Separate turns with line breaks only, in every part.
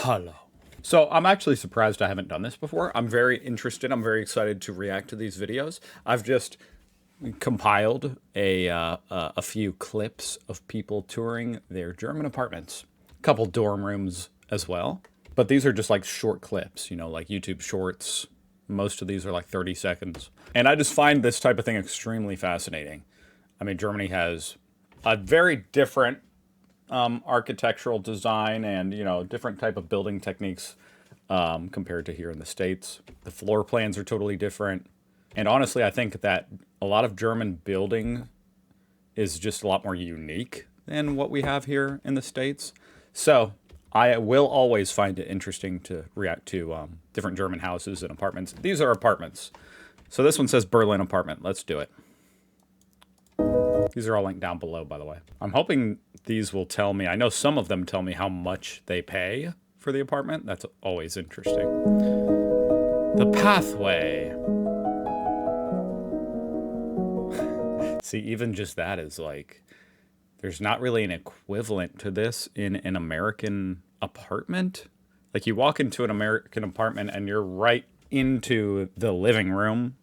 Hello. So I'm actually surprised I haven't done this before. I'm very interested. I'm very excited to react to these videos. I've just compiled a few clips of people touring their German apartments, a couple dorm rooms as well. But these are just like short clips, you know, like YouTube shorts. Most of these are like 30 seconds. And I just find this type of thing extremely fascinating. I mean, Germany has a very different architectural design and, you know, different type of building techniques compared to here in the States. The floor plans are totally different. And honestly, I think that a lot of German building is just a lot more unique than what we have here in the States. So I will always find it interesting to react to different German houses and apartments. These are apartments. So this one says Berlin apartment. Let's do it. These are all linked down below, by the way. I'm hoping these will tell me. I know some of them tell me how much they pay for the apartment. That's always interesting. The pathway. See, even just that is like, there's not really an equivalent to this in an American apartment. Like you walk into an American apartment and you're right into the living room,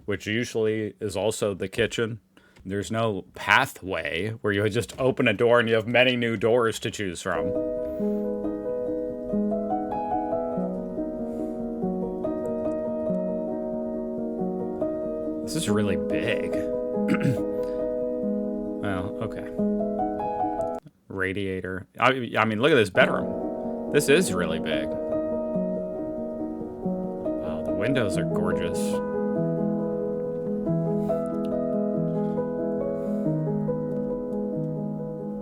which usually is also the kitchen. There's no pathway where you just open a door and you have many new doors to choose from. This is really big. Well, okay. Radiator. I mean, look at this bedroom. This is really big. Wow, the windows are gorgeous.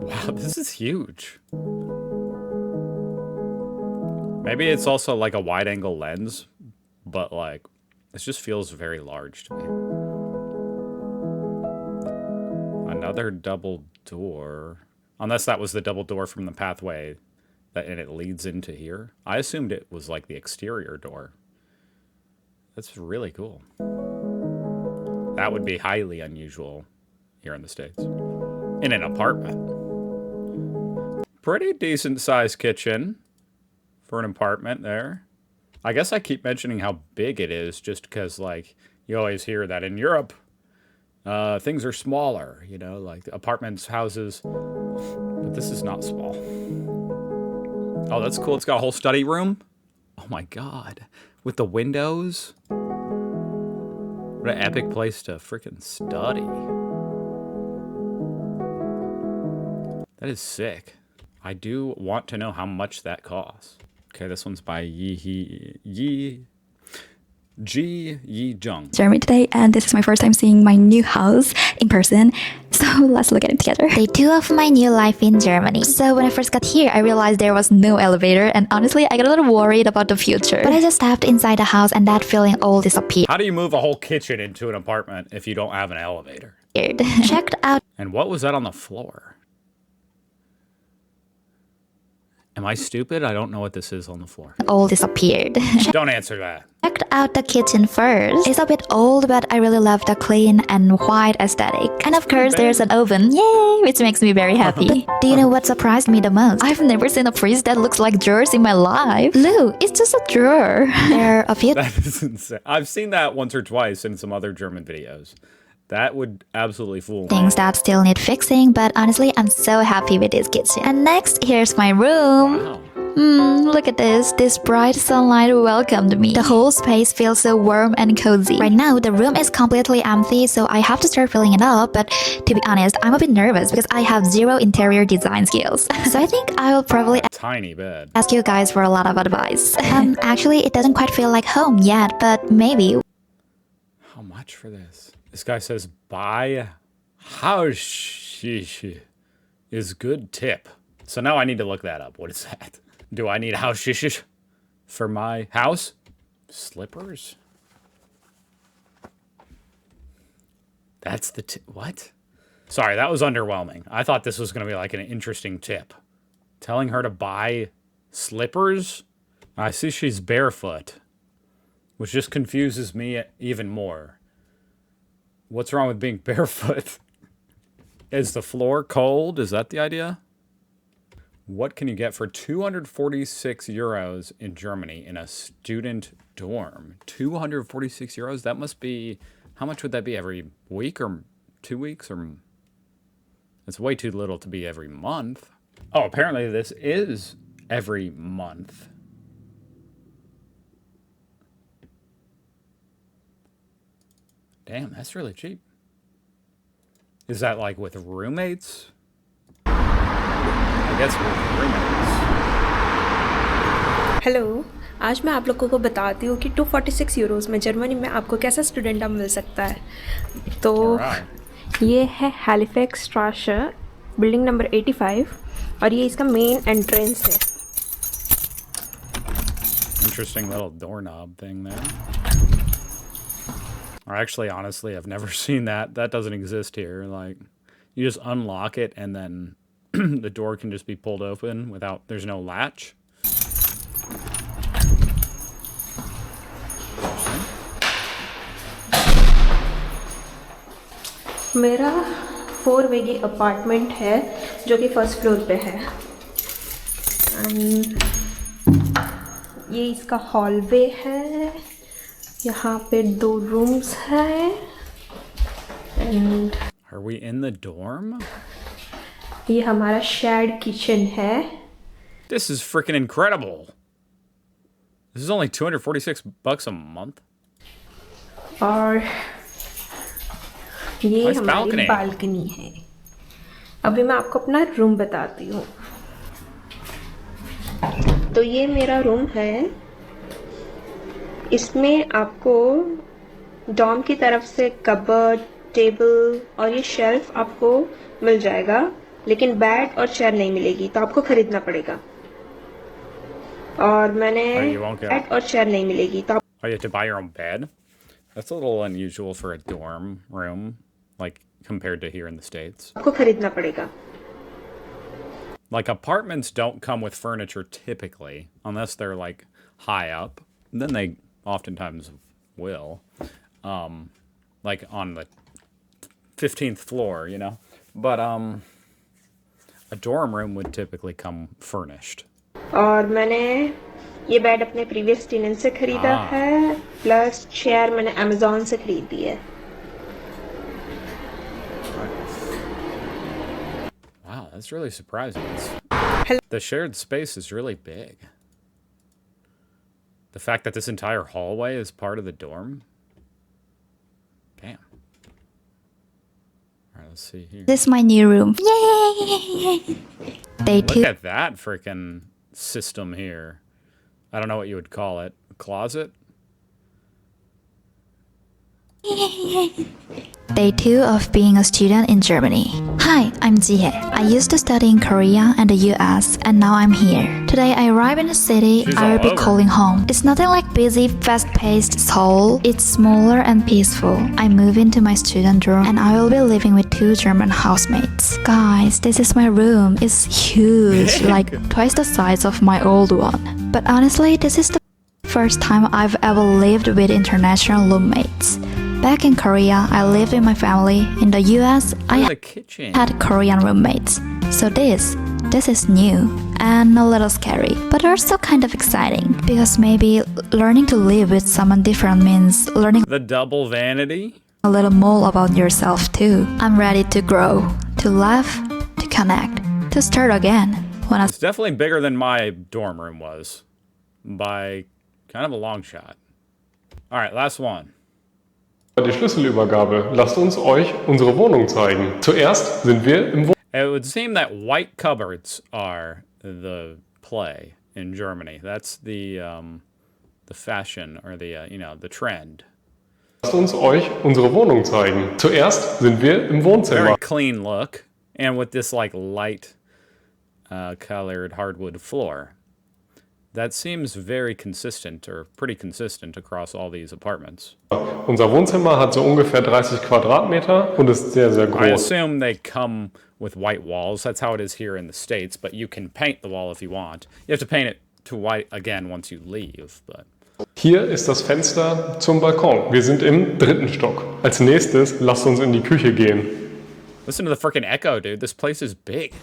Wow, this is huge. Maybe it's also like a wide angle lens, but like, this just feels very large to me. Another double door. Unless that was the double door from the pathway and it leads into here. I assumed it was like the exterior door. That's really cool. That would be highly unusual here in the States. In an apartment. Pretty decent sized kitchen for an apartment there. I guess I keep mentioning how big it is just because, like, you always hear that in Europe, things are smaller, you know, like apartments, houses. But this is not small. Oh, that's cool. It's got a whole study room. Oh my God. With the windows. What an epic place to freaking study. That is sick. I do want to know how much that costs. Okay, this one's by Ji Yi Jung.
Germany today, and this is my first time seeing my new house in person. So let's look at it together. Day 2 of my new life in Germany. So when I first got here, I realized there was no elevator, and honestly, I got a little worried about the future. But I just stepped inside the house, and that feeling all disappeared.
How do you move a whole kitchen into an apartment if you don't have an elevator?
Checked out.
And what was that on the floor? Am I stupid? I don't know what this is on the floor.
All disappeared.
Don't answer that.
Checked out the kitchen first. It's a bit old, but I really love the clean and white aesthetic. And of course, there's an oven. Yay! Which makes me very happy. Do you know what surprised me the most? I've never seen a fridge that looks like drawers in my life. Look, it's just a drawer. There are a few
That is insane. I've seen that once or twice in some other German videos. That would absolutely fool me.
Things that still need fixing, but honestly, I'm so happy with this kitchen. And next, here's my room.
Wow.
Look at this. This bright sunlight welcomed me. The whole space feels so warm and cozy. Right now, the room is completely empty, so I have to start filling it up. But to be honest, I'm a bit nervous because I have zero interior design skills. So I think I will probably
Tiny bed.
ask you guys for a lot of advice. Actually, it doesn't quite feel like home yet, but maybe.
How much for this? This guy says, buy house is good tip. So now I need to look that up. What is that? Do I need house for my house? Slippers? That's the tip. What? Sorry, that was underwhelming. I thought this was going to be like an interesting tip. Telling her to buy slippers? I see she's barefoot, which just confuses me even more. What's wrong with being barefoot? Is the floor cold? Is that the idea? What can you get for 246 euros in Germany in a student dorm? 246 euros? That must be, how much would that be, every week or 2 weeks? Or it's way too little to be every month. Oh, apparently this is every month. Damn, that's really cheap. Is that like with roommates? I guess with roommates.
Hello, आज मैं आप लोगों को बताती हूँ कि 246 euros में Germany में आपको कैसा स्टूडेंट मिल सकता है। तो ये है हैलिफैक्स स्ट्राशे, बिल्डिंग नंबर 85 और ये इसका मेन एंट्रेंस है।
Interesting little doorknob thing there. Or actually, honestly, I've never seen that. That doesn't exist here. Like, you just unlock it and then the door can just be pulled open without, there's no latch.
मेरा 4 वेगी apartment है जो कि first floor पे है। ये इसका hallway है, यहाँ पे 2 रूम्स हैं and
Are we in the dorm?
ये हमारा शेयर्ड किचन है।
This is freaking incredible. This is only 246 bucks a month.
और ये
Nice
हमारी
balcony.
बालकनी है। अभी मैं आपको अपना रूम बताती हूँ। तो ये मेरा रूम है। इसमें आपको डॉर्म की तरफ से कबर्ड, टेबल और ये शेल्फ आपको मिल जाएगा, लेकिन बेड और चेयर नहीं मिलेगी, तो आपको खरीदना पड़ेगा। और मैंने बेड और चेयर नहीं मिलेगी तो
Oh, you have to buy your own bed? That's a little unusual for a dorm room, like compared to here in the States.
आपको खरीदना पड़ेगा।
Like apartments don't come with furniture typically, unless they're like high up. Then they oftentimes will, like on the 15th floor, you know. But a dorm room would typically come furnished.
और मैंने ये bed अपने previous tenant से खरीदा है, plus chair मैंने Amazon से खरीदी है।
Wow, that's really surprising. The shared space is really big. The fact that this entire hallway is part of the dorm. Damn. All right, let's see here.
This is my new room. Yay! Day 2.
Look at that freaking system here. I don't know what you would call it. A closet?
Day 2 of being a student in Germany. Hi, I'm Jihe. I used to study in Korea and the US, and now I'm here. Today I arrive in a city
She's
I will
all
be
over.
calling home. It's nothing like busy, fast-paced Seoul. It's smaller and peaceful. I move into my student room and I will be living with 2 German housemates. Guys, this is my room. It's huge, like twice the size of my old one. But honestly, this is the first time I've ever lived with international roommates. Back in Korea, I lived with my family. In the US,
Look at
I
the kitchen.
had Korean roommates. So this is new and a little scary, but also kind of exciting because maybe learning to live with someone different means learning
The double vanity?
a little more about yourself too. I'm ready to grow, to laugh, to connect, to start again. When I
It's definitely bigger than my dorm room was. By kind of a long shot. Alright, last one.
Bei der Schlüsselübergabe lasst uns euch unsere Wohnung zeigen. Zuerst sind wir im
It would seem that white cupboards are the play in Germany. That's the fashion or the you know, the trend.
Lasst uns euch unsere Wohnung zeigen. Zuerst sind wir im
Very
Wohnzimmer.
clean look, and with this like light colored hardwood floor. That seems very consistent, or pretty consistent across all these apartments.
Unser Wohnzimmer hat so ungefähr 30 Quadratmeter und ist sehr, sehr
I
groß.
assume they come with white walls. That's how it is here in the States, but you can paint the wall if you want. You have to paint it to white again once you leave, but...
Hier ist das Fenster zum Balkon. Wir sind im 3. Stock. Als nächstes lasst uns in die Küche gehen.
Listen to the freaking echo, dude. This place is big.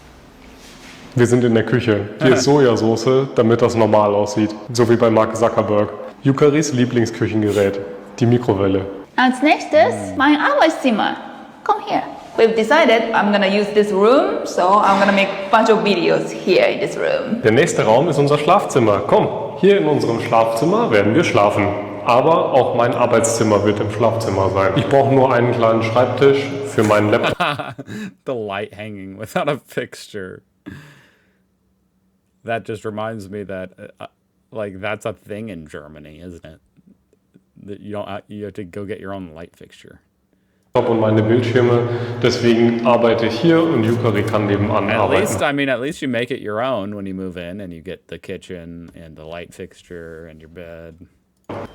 Wir sind in der Küche. Hier ist Sojasauce, damit das normal aussieht. So wie bei Mark Zuckerberg. Yukaris Lieblingsküchengerät, die Mikrowelle.
Als nächstes, mein Arbeitszimmer. Come here. We've decided I'm gonna use this room, so I'm gonna make a bunch of videos here in this room.
Der nächste Raum ist unser Schlafzimmer. Komm, hier in unserem Schlafzimmer werden wir schlafen. Aber auch mein Arbeitszimmer wird im Schlafzimmer sein. Ich brauche nur einen kleinen Schreibtisch für meinen Laptop.
The light hanging without a fixture. That just reminds me that, like, that's a thing in Germany, isn't it? That you have to go get your own light fixture.
Und meine Bildschirme, deswegen arbeite ich hier und Yukari kann nebenan arbeiten.
At least you make it your own when you move in and you get the kitchen and the light fixture and your bed.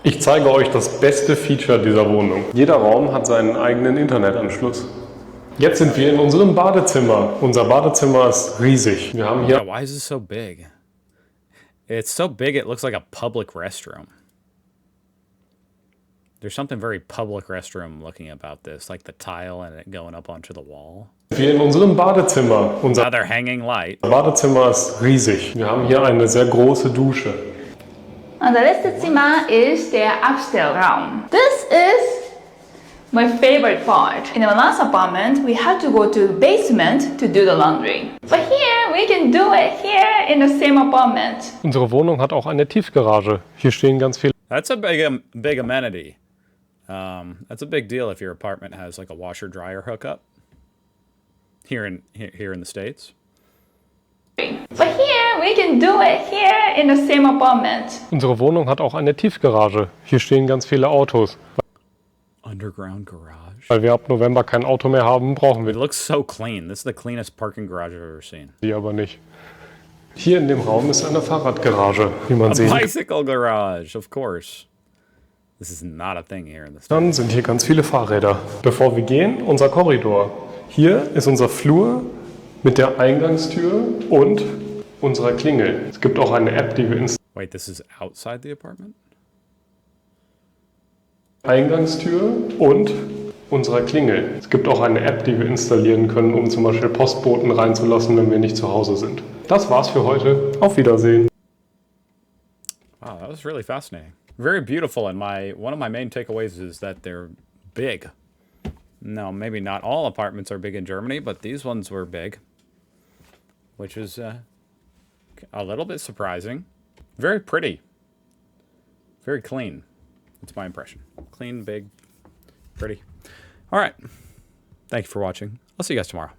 Ich zeige euch das beste Feature dieser Wohnung. Jeder Raum hat seinen eigenen Internetanschluss. Jetzt sind wir in unserem Badezimmer. Unser Badezimmer ist riesig. Wir haben hier...
Why is it so big? It's so big it looks like a public restroom. There's something very public restroom looking about this, like the tile and it going up onto the wall.
Wir in unserem Badezimmer. Unser
Another hanging light.
Badezimmer ist riesig. Wir haben hier eine sehr große Dusche.
Und das letzte Zimmer ist der Abstellraum. This is my favorite part. In our last apartment, we had to go to the basement to do the laundry. But here, we can do it here in the same apartment.
Unsere Wohnung hat auch eine Tiefgarage. Hier stehen ganz viele...
That's a big amenity. That's a big deal if your apartment has like a washer dryer hookup. Here in the States.
But here, we can do it here in the same apartment.
Unsere Wohnung hat auch eine Tiefgarage. Hier stehen ganz viele Autos.
Underground garage.
Weil wir ab November kein Auto mehr haben, brauchen
It
wir
looks so clean. This is the cleanest parking garage I've ever seen.
die aber nicht. Hier in dem Raum ist eine Fahrradgarage, wie man sehen kann.
Bicycle garage, of course. This is not a thing here in the States.
Dann sind hier ganz viele Fahrräder. Bevor wir gehen, unser Korridor. Hier ist unser Flur mit der Eingangstür und unserer Klingel. Es gibt auch eine App, die wir installieren.
Wait, this is outside the apartment?
Eingangstür und unserer Klingel. Es gibt auch eine App, die wir installieren können, um zum Beispiel Postboten reinzulassen, wenn wir nicht zu Hause sind. Das war's für heute. Auf Wiedersehen.
Wow, that was really fascinating. Very beautiful, and one of my main takeaways is that they're big. No, maybe not all apartments are big in Germany, but these ones were big, which is a little bit surprising. Very pretty. Very clean. That's my impression. Clean, big, pretty. All right. Thank you for watching. I'll see you guys tomorrow.